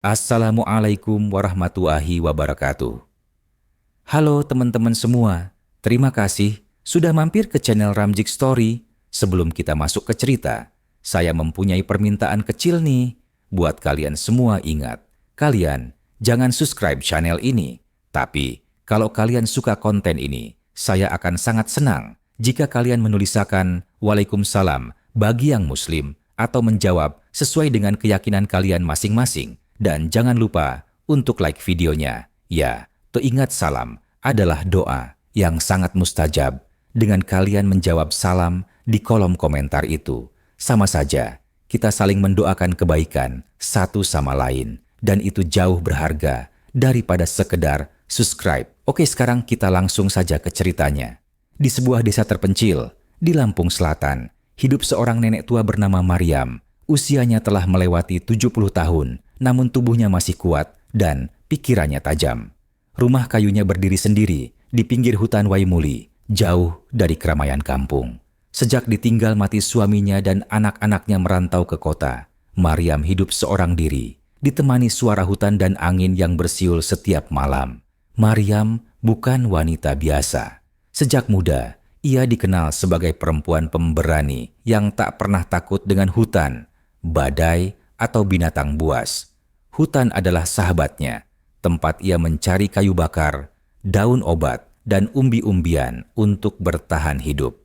Assalamualaikum warahmatullahi wabarakatuh. Halo teman-teman semua, terima kasih sudah mampir ke channel Ramzik Story. Sebelum kita masuk ke cerita, saya mempunyai permintaan kecil nih. Buat kalian semua ingat, kalian jangan subscribe channel ini. Tapi kalau kalian suka konten ini, saya akan sangat senang jika kalian menuliskan Waalaikumsalam bagi yang muslim atau menjawab sesuai dengan keyakinan kalian masing-masing. Dan jangan lupa untuk like videonya. Ya, teringat salam adalah doa yang sangat mustajab. Dengan kalian menjawab salam di kolom komentar itu, sama saja kita saling mendoakan kebaikan satu sama lain. Dan itu jauh berharga daripada sekedar subscribe. Oke, sekarang kita langsung saja ke ceritanya. Di sebuah desa terpencil di Lampung Selatan, hidup seorang nenek tua bernama Maryam. Usianya telah melewati 70 tahun, namun tubuhnya masih kuat dan pikirannya tajam. Rumah kayunya berdiri sendiri di pinggir hutan Waimuli, jauh dari keramaian kampung. Sejak ditinggal mati suaminya dan anak-anaknya merantau ke kota, Maryam hidup seorang diri, ditemani suara hutan dan angin yang bersiul setiap malam. Maryam bukan wanita biasa. Sejak muda, ia dikenal sebagai perempuan pemberani yang tak pernah takut dengan hutan, badai, atau binatang buas. Hutan adalah sahabatnya, tempat ia mencari kayu bakar, daun obat, dan umbi-umbian untuk bertahan hidup.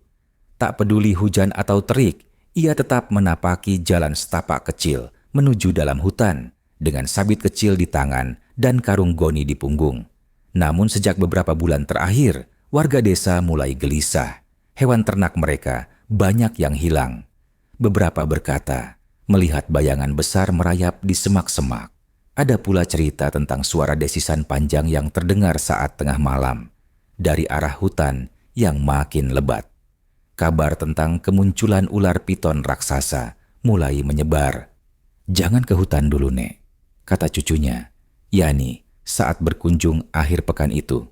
Tak peduli hujan atau terik, ia tetap menapaki jalan setapak kecil menuju dalam hutan dengan sabit kecil di tangan dan karung goni di punggung. Namun sejak beberapa bulan terakhir, warga desa mulai gelisah. Hewan ternak mereka banyak yang hilang. Beberapa berkata, melihat bayangan besar merayap di semak-semak. Ada pula cerita tentang suara desisan panjang yang terdengar saat tengah malam dari arah hutan yang makin lebat. Kabar tentang kemunculan ular piton raksasa mulai menyebar. "Jangan ke hutan dulu, Nek," kata cucunya, Yani, saat berkunjung akhir pekan itu.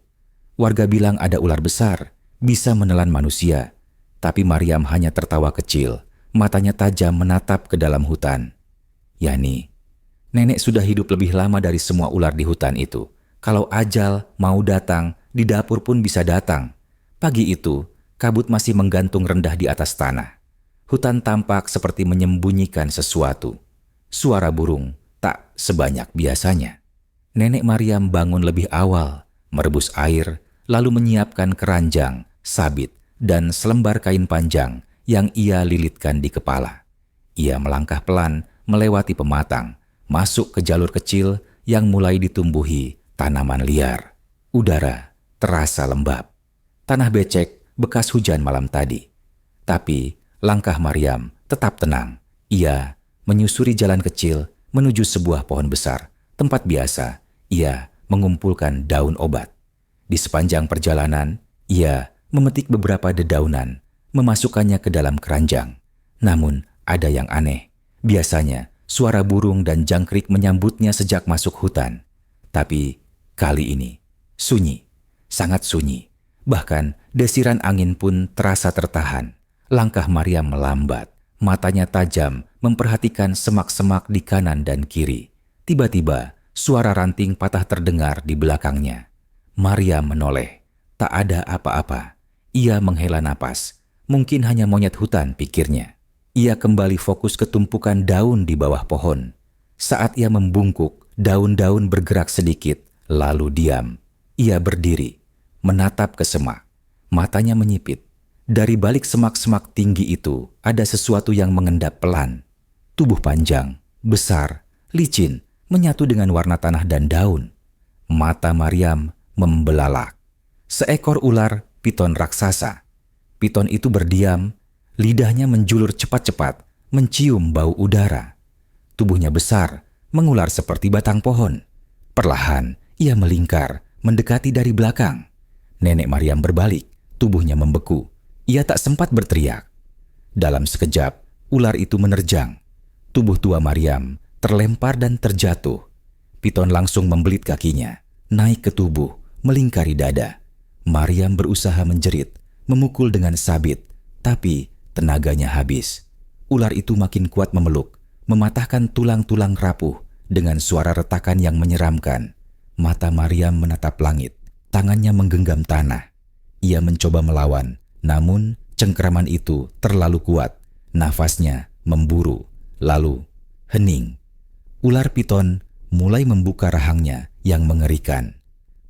"Warga bilang ada ular besar, bisa menelan manusia." Tapi Maryam hanya tertawa kecil. Matanya tajam menatap ke dalam hutan. "Yani, nenek sudah hidup lebih lama dari semua ular di hutan itu. Kalau ajal mau datang, di dapur pun bisa datang." Pagi itu, kabut masih menggantung rendah di atas tanah. Hutan tampak seperti menyembunyikan sesuatu. Suara burung tak sebanyak biasanya. Nenek Maryam bangun lebih awal, merebus air, lalu menyiapkan keranjang, sabit, dan selembar kain panjang yang ia lilitkan di kepala. Ia melangkah pelan melewati pematang, masuk ke jalur kecil yang mulai ditumbuhi tanaman liar. Udara terasa lembab. Tanah becek bekas hujan malam tadi. Tapi langkah Maryam tetap tenang. Ia menyusuri jalan kecil menuju sebuah pohon besar. Tempat biasa ia mengumpulkan daun obat. Di sepanjang perjalanan, ia memetik beberapa dedaunan, memasukkannya ke dalam keranjang. Namun, ada yang aneh. Biasanya, suara burung dan jangkrik menyambutnya sejak masuk hutan. Tapi, kali ini, sunyi. Sangat sunyi. Bahkan, desiran angin pun terasa tertahan. Langkah Maryam melambat. Matanya tajam, memperhatikan semak-semak di kanan dan kiri. Tiba-tiba, suara ranting patah terdengar di belakangnya. Maryam menoleh. Tak ada apa-apa. Ia menghela napas. Mungkin hanya monyet hutan, pikirnya. Ia kembali fokus ke tumpukan daun di bawah pohon. Saat ia membungkuk, daun-daun bergerak sedikit, lalu diam. Ia berdiri, menatap ke semak. Matanya menyipit. Dari balik semak-semak tinggi itu, ada sesuatu yang mengendap pelan. Tubuh panjang, besar, licin, menyatu dengan warna tanah dan daun. Mata Maryam membelalak. Seekor ular piton raksasa. Piton itu berdiam, lidahnya menjulur cepat-cepat, mencium bau udara. Tubuhnya besar, mengular seperti batang pohon. Perlahan, ia melingkar, mendekati dari belakang. Nenek Maryam berbalik, tubuhnya membeku. Ia tak sempat berteriak. Dalam sekejap, ular itu menerjang. Tubuh tua Maryam terlempar dan terjatuh. Piton langsung membelit kakinya, naik ke tubuh, melingkari dada. Maryam berusaha menjerit, memukul dengan sabit, tapi tenaganya habis. Ular itu makin kuat memeluk, mematahkan tulang-tulang rapuh dengan suara retakan yang menyeramkan. Mata Maryam menatap langit, tangannya menggenggam tanah. Ia mencoba melawan, namun cengkeraman itu terlalu kuat. Nafasnya memburu, lalu hening. Ular piton mulai membuka rahangnya yang mengerikan.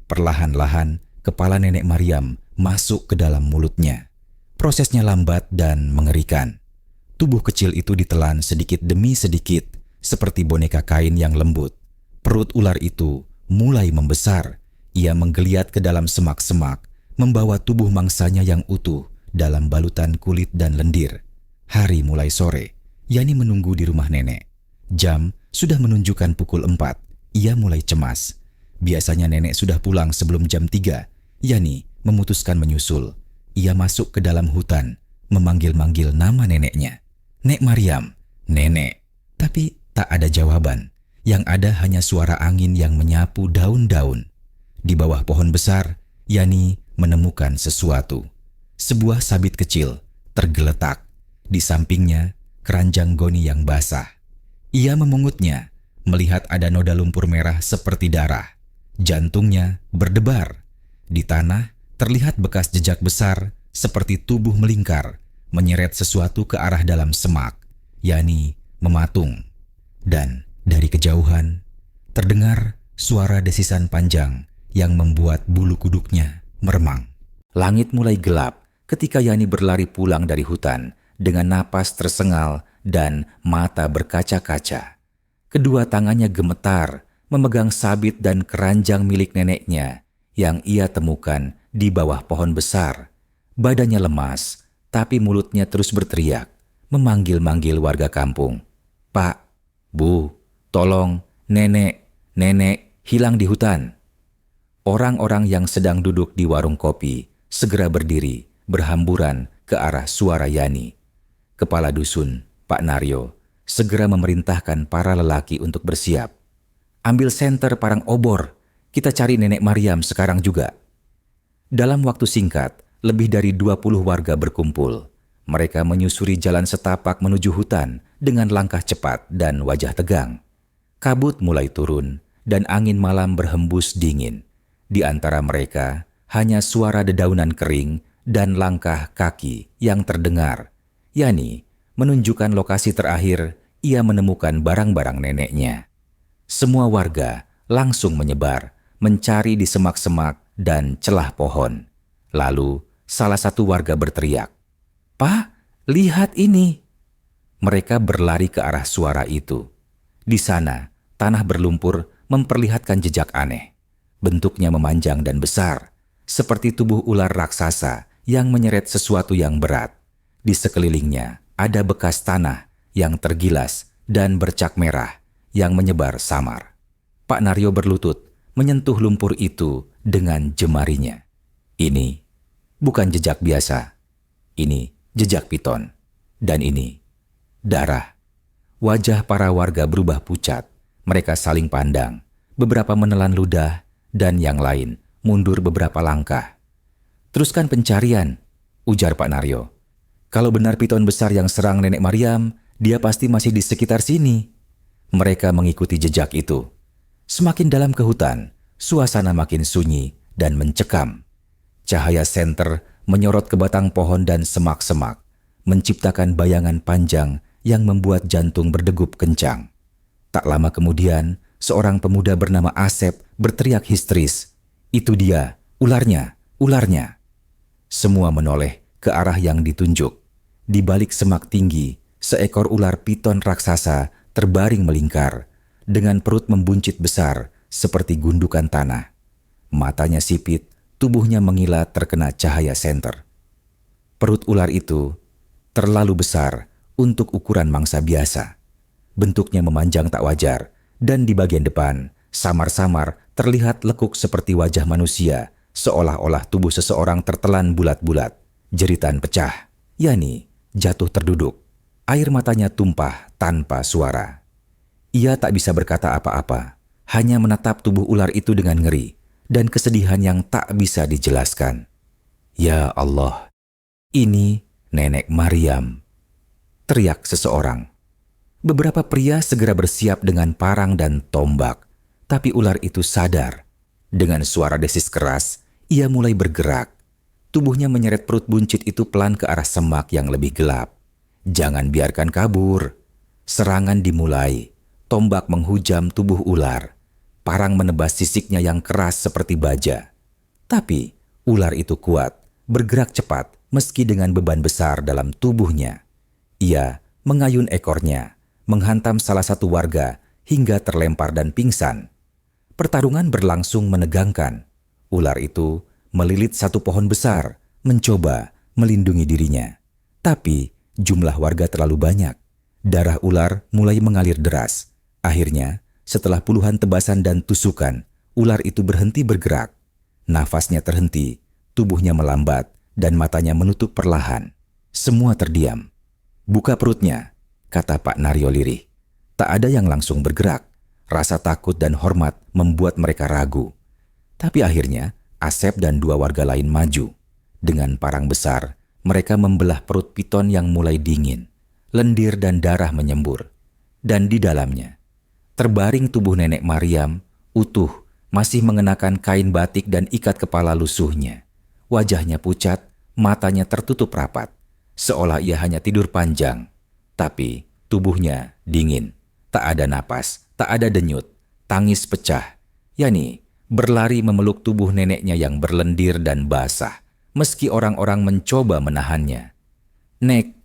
Perlahan-lahan, kepala nenek Maryam masuk ke dalam mulutnya. Prosesnya lambat dan mengerikan. Tubuh kecil itu ditelan sedikit demi sedikit, seperti boneka kain yang lembut. Perut ular itu mulai membesar. Ia menggeliat ke dalam semak-semak, membawa tubuh mangsanya yang utuh dalam balutan kulit dan lendir. Hari mulai sore. Yani menunggu di rumah nenek. Jam sudah menunjukkan pukul 4. Ia mulai cemas. Biasanya nenek sudah pulang sebelum jam 3. Yani memutuskan menyusul. Ia masuk ke dalam hutan, memanggil-manggil nama neneknya. Nek Maryam, nenek. Tapi tak ada jawaban. Yang ada hanya suara angin yang menyapu daun-daun. Di bawah pohon besar, Yani menemukan sesuatu. Sebuah sabit kecil tergeletak. Di sampingnya, keranjang goni yang basah. Ia memungutnya, melihat ada noda lumpur merah seperti darah. Jantungnya berdebar. Di tanah, terlihat bekas jejak besar seperti tubuh melingkar, menyeret sesuatu ke arah dalam semak. Yani mematung. Dan dari kejauhan, terdengar suara desisan panjang yang membuat bulu kuduknya meremang. Langit mulai gelap ketika Yani berlari pulang dari hutan dengan napas tersengal dan mata berkaca-kaca. Kedua tangannya gemetar memegang sabit dan keranjang milik neneknya yang ia temukan di bawah pohon besar. Badannya lemas, tapi mulutnya terus berteriak, memanggil-manggil warga kampung. Pak, Bu, tolong, nenek hilang di hutan. Orang-orang yang sedang duduk di warung kopi segera berdiri, berhamburan ke arah suara Yani. Kepala dusun, Pak Naryo, segera memerintahkan para lelaki untuk bersiap. Ambil senter parang obor, kita cari nenek Maryam sekarang juga. Dalam waktu singkat, lebih dari 20 warga berkumpul. Mereka menyusuri jalan setapak menuju hutan dengan langkah cepat dan wajah tegang. Kabut mulai turun dan angin malam berhembus dingin. Di antara mereka, hanya suara dedaunan kering dan langkah kaki yang terdengar. Yani menunjukkan lokasi terakhir ia menemukan barang-barang neneknya. Semua warga langsung menyebar, mencari di semak-semak dan celah pohon. Lalu salah satu warga berteriak, "Pak, lihat ini!" Mereka berlari ke arah suara itu. Di sana, tanah berlumpur memperlihatkan jejak aneh. Bentuknya memanjang dan besar, seperti tubuh ular raksasa yang menyeret sesuatu yang berat. Di sekelilingnya ada bekas tanah yang tergilas dan bercak merah yang menyebar samar. Pak Naryo berlutut menyentuh lumpur itu dengan jemarinya. Ini bukan jejak biasa. Ini jejak piton. Dan ini darah. Wajah para warga berubah pucat. Mereka saling pandang. Beberapa menelan ludah dan yang lain mundur beberapa langkah. "Teruskan pencarian," ujar Pak Naryo. "Kalau benar piton besar yang serang nenek Maryam, dia pasti masih di sekitar sini." Mereka mengikuti jejak itu. Semakin dalam ke hutan, suasana makin sunyi dan mencekam. Cahaya senter menyorot ke batang pohon dan semak-semak, menciptakan bayangan panjang yang membuat jantung berdegup kencang. Tak lama kemudian, seorang pemuda bernama Asep berteriak histeris, "Itu dia, ularnya, ularnya!" Semua menoleh ke arah yang ditunjuk. Di balik semak tinggi, seekor ular piton raksasa terbaring melingkar, dengan perut membuncit besar seperti gundukan tanah. Matanya sipit, tubuhnya mengilat terkena cahaya senter. Perut ular itu terlalu besar untuk ukuran mangsa biasa. Bentuknya memanjang tak wajar, dan di bagian depan, samar-samar terlihat lekuk seperti wajah manusia, seolah-olah tubuh seseorang tertelan bulat-bulat. Jeritan pecah. Yani jatuh terduduk. Air matanya tumpah tanpa suara. Ia tak bisa berkata apa-apa, hanya menatap tubuh ular itu dengan ngeri dan kesedihan yang tak bisa dijelaskan. "Ya Allah, ini nenek Maryam," teriak seseorang. Beberapa pria segera bersiap dengan parang dan tombak, tapi ular itu sadar. Dengan suara desis keras, ia mulai bergerak. Tubuhnya menyeret perut buncit itu pelan ke arah semak yang lebih gelap. Jangan biarkan kabur. Serangan dimulai. Tombak menghujam tubuh ular. Parang menebas sisiknya yang keras seperti baja. Tapi ular itu kuat, bergerak cepat meski dengan beban besar dalam tubuhnya. Ia mengayun ekornya, menghantam salah satu warga hingga terlempar dan pingsan. Pertarungan berlangsung menegangkan. Ular itu melilit satu pohon besar, mencoba melindungi dirinya. Tapi jumlah warga terlalu banyak. Darah ular mulai mengalir deras. Akhirnya, setelah puluhan tebasan dan tusukan, ular itu berhenti bergerak. Nafasnya terhenti, tubuhnya melambat, dan matanya menutup perlahan. Semua terdiam. "Buka perutnya," kata Pak Naryo lirih. Tak ada yang langsung bergerak. Rasa takut dan hormat membuat mereka ragu. Tapi akhirnya, Asep dan dua warga lain maju. Dengan parang besar, mereka membelah perut piton yang mulai dingin. Lendir dan darah menyembur. Dan di dalamnya, terbaring tubuh Nenek Mariam, utuh, masih mengenakan kain batik dan ikat kepala lusuhnya. Wajahnya pucat, matanya tertutup rapat, seolah ia hanya tidur panjang. Tapi tubuhnya dingin, tak ada napas, tak ada denyut, tangis pecah. Yani berlari memeluk tubuh neneknya yang berlendir dan basah, meski orang-orang mencoba menahannya. "Nek,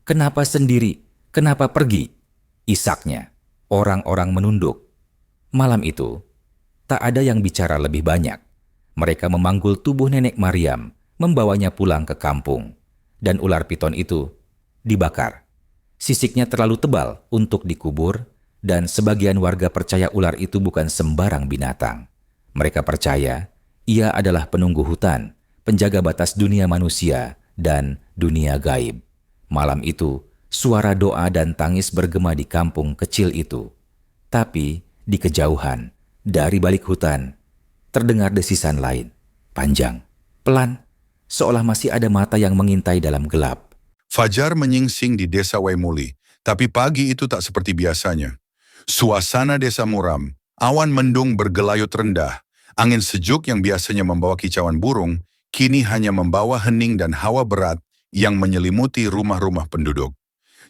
kenapa sendiri? Kenapa pergi?" isaknya. Orang-orang menunduk. Malam itu, tak ada yang bicara lebih banyak. Mereka memanggul tubuh Nenek Mariam, membawanya pulang ke kampung. Dan ular piton itu dibakar. Sisiknya terlalu tebal untuk dikubur, dan sebagian warga percaya ular itu bukan sembarang binatang. Mereka percaya ia adalah penunggu hutan, penjaga batas dunia manusia dan dunia gaib. Malam itu, suara doa dan tangis bergema di kampung kecil itu. Tapi di kejauhan, dari balik hutan, terdengar desisan lain, panjang, pelan, seolah masih ada mata yang mengintai dalam gelap. Fajar menyingsing di desa Waimuli, tapi pagi itu tak seperti biasanya. Suasana desa muram, awan mendung bergelayut rendah, angin sejuk yang biasanya membawa kicauan burung, kini hanya membawa hening dan hawa berat yang menyelimuti rumah-rumah penduduk.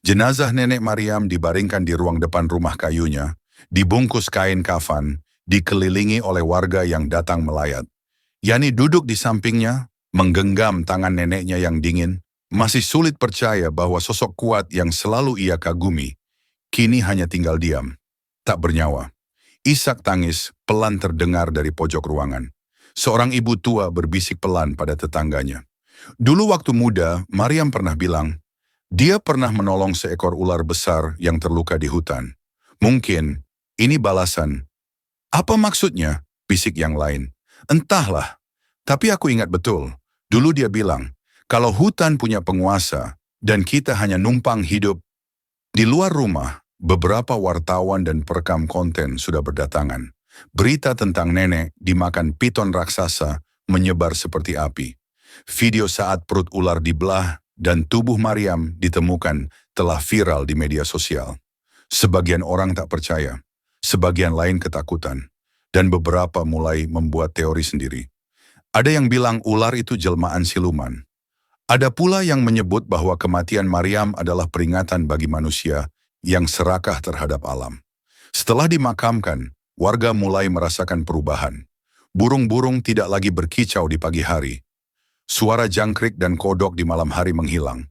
Jenazah Nenek Mariam dibaringkan di ruang depan rumah kayunya, dibungkus kain kafan, dikelilingi oleh warga yang datang melayat. Yani duduk di sampingnya, menggenggam tangan neneknya yang dingin, masih sulit percaya bahwa sosok kuat yang selalu ia kagumi, kini hanya tinggal diam, tak bernyawa. Isak tangis pelan terdengar dari pojok ruangan. Seorang ibu tua berbisik pelan pada tetangganya. Dulu waktu muda, Mariam pernah bilang, dia pernah menolong seekor ular besar yang terluka di hutan. Mungkin ini balasan. "Apa maksudnya?" bisik yang lain. "Entahlah, tapi aku ingat betul. Dulu dia bilang, kalau hutan punya penguasa dan kita hanya numpang hidup." Di luar rumah, beberapa wartawan dan perekam konten sudah berdatangan. Berita tentang nenek dimakan piton raksasa menyebar seperti api. Video saat perut ular dibelah dan tubuh Mariam ditemukan telah viral di media sosial. Sebagian orang tak percaya, sebagian lain ketakutan, dan beberapa mulai membuat teori sendiri. Ada yang bilang ular itu jelmaan siluman. Ada pula yang menyebut bahwa kematian Mariam adalah peringatan bagi manusia yang serakah terhadap alam. Setelah dimakamkan, warga mulai merasakan perubahan. Burung-burung tidak lagi berkicau di pagi hari. Suara jangkrik dan kodok di malam hari menghilang.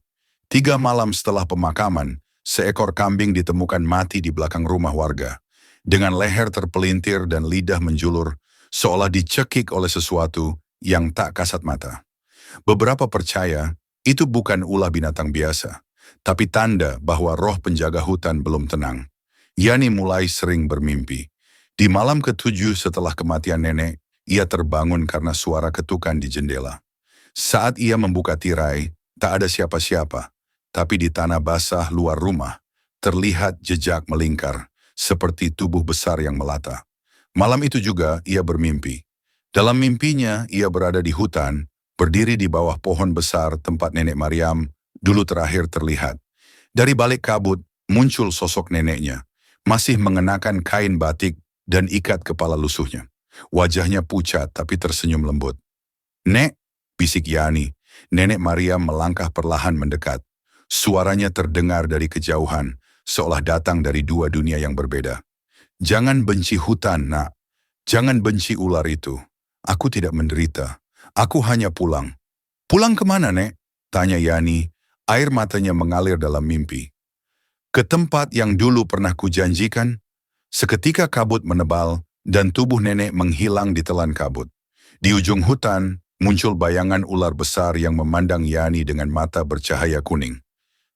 3 malam setelah pemakaman, seekor kambing ditemukan mati di belakang rumah warga. Dengan leher terpelintir dan lidah menjulur, seolah dicekik oleh sesuatu yang tak kasat mata. Beberapa percaya itu bukan ulah binatang biasa, tapi tanda bahwa roh penjaga hutan belum tenang. Yani mulai sering bermimpi. Di malam ke-7 setelah kematian nenek, ia terbangun karena suara ketukan di jendela. Saat ia membuka tirai, tak ada siapa-siapa, tapi di tanah basah luar rumah, terlihat jejak melingkar, seperti tubuh besar yang melata. Malam itu juga ia bermimpi. Dalam mimpinya, ia berada di hutan, berdiri di bawah pohon besar tempat Nenek Mariam dulu terakhir terlihat. Dari balik kabut, muncul sosok neneknya, masih mengenakan kain batik dan ikat kepala lusuhnya. Wajahnya pucat tapi tersenyum lembut. "Nek," bisik Yani. Nenek Maria melangkah perlahan mendekat. Suaranya terdengar dari kejauhan, seolah datang dari dua dunia yang berbeda. "Jangan benci hutan, Nak. Jangan benci ular itu. Aku tidak menderita. Aku hanya pulang." "Pulang kemana, Nek?" tanya Yani. Air matanya mengalir dalam mimpi. "Ke tempat yang dulu pernah kujanjikan." Seketika kabut menebal dan tubuh nenek menghilang di telan kabut. Di ujung hutan, muncul bayangan ular besar yang memandang Yani dengan mata bercahaya kuning.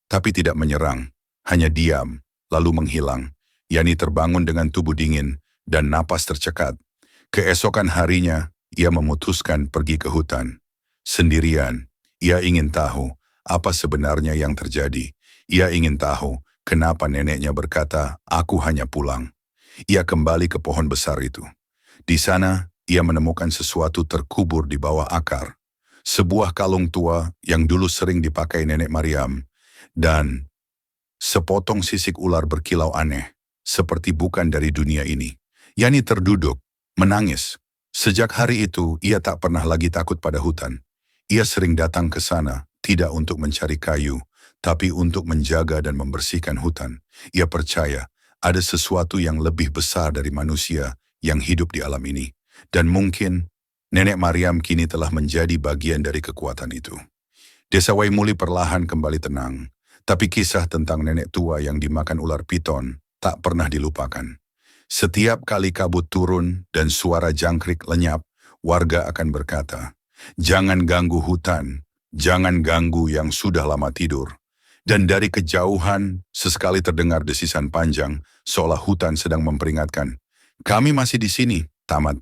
Tapi tidak menyerang, hanya diam, lalu menghilang. Yani terbangun dengan tubuh dingin dan napas tercekat. Keesokan harinya, ia memutuskan pergi ke hutan. Sendirian, ia ingin tahu apa sebenarnya yang terjadi. Ia ingin tahu kenapa neneknya berkata, "Aku hanya pulang." Ia kembali ke pohon besar itu. Di sana, ia menemukan sesuatu terkubur di bawah akar. Sebuah kalung tua yang dulu sering dipakai nenek Mariam. Dan sepotong sisik ular berkilau aneh, seperti bukan dari dunia ini. Yani terduduk, menangis. Sejak hari itu, ia tak pernah lagi takut pada hutan. Ia sering datang ke sana, tidak untuk mencari kayu, tapi untuk menjaga dan membersihkan hutan. Ia percaya ada sesuatu yang lebih besar dari manusia yang hidup di alam ini. Dan mungkin nenek Mariam kini telah menjadi bagian dari kekuatan itu. Desa Waimuli perlahan kembali tenang. Tapi kisah tentang nenek tua yang dimakan ular piton tak pernah dilupakan. Setiap kali kabut turun dan suara jangkrik lenyap, warga akan berkata, "Jangan ganggu hutan, jangan ganggu yang sudah lama tidur." Dan dari kejauhan, sesekali terdengar desisan panjang, seolah hutan sedang memperingatkan, "Kami masih di sini." Tamat.